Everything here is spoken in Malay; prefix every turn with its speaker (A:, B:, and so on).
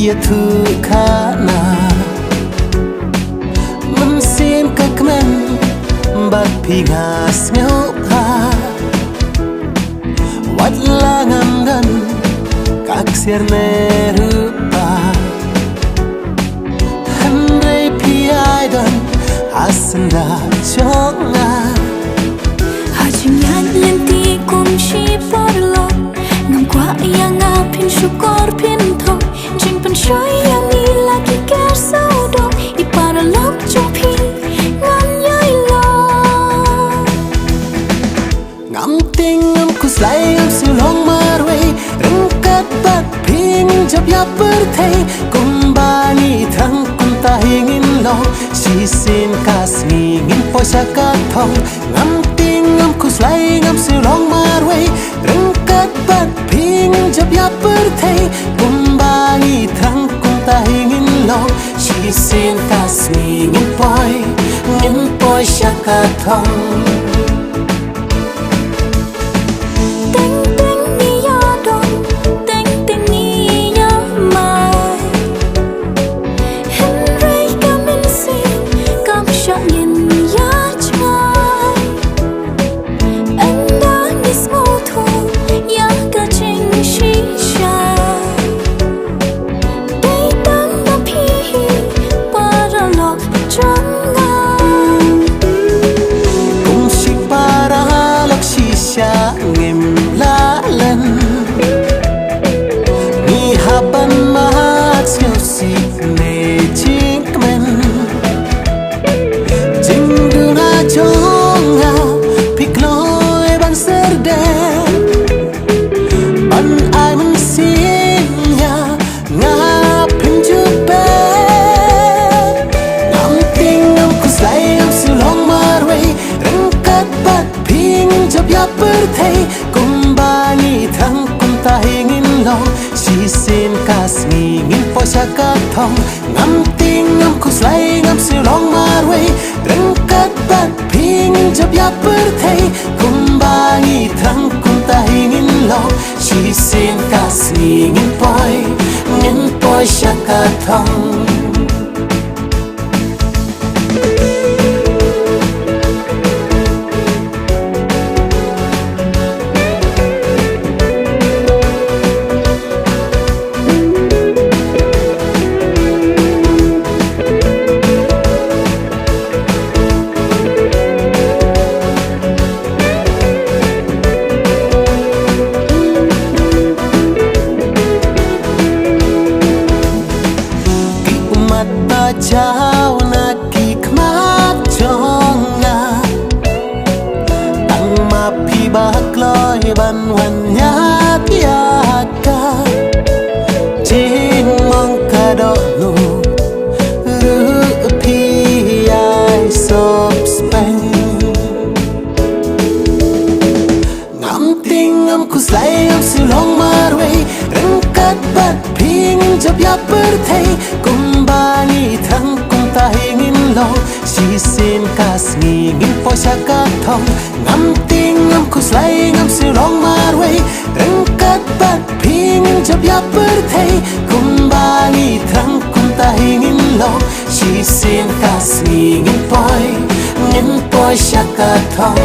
A: ya thu khana man sim kakmen bak pingas ngaupa wat langam dan kak sirne rupa handre piai dan asanda chonga
B: hajingan lenti kum shi porlo ngam kwa yang apin syukur pin thong jing pen shoy yang ni lagi ker saudo ipara lok chopi ngan yai lo
A: ngam ting ngam kuslai ngam su long marwe rengkat bat ping jab ya perthei kumbani thang kunta hingin lo si sin kas ngin poisa ka thong ngam ting ngam kuslai ngam su long marwe rengkat bat ping jab ya perthei kumbani thang kunta hingin lo si sin kas ngin poisa ka thong perthei kumbani thang kunta hingin lo si sin kas ngin poisa ka thong ngam ting ngam kuslai ngam si long marwe rengkat bat ping jab ya perthei kumbani thang kunta hingin lo si sin kas ngin poisa ka thong chao na ki khmat chonga tang ma phi ba kloi ban wan nya pia ka jing mong ka do nu ru phi ai sop spen ngam ting ngam kuslai ngam su long marwe rengkat bat ping jab ya perthei kumbani thang kunta hingin lo si sin kas ngin poisa ka thong ngam ting ngam kuslai ngam su long marwe rengkat bat ping jab ya perthei kumbani thang kunta hingin lo si sin kas ngin poisa ka thong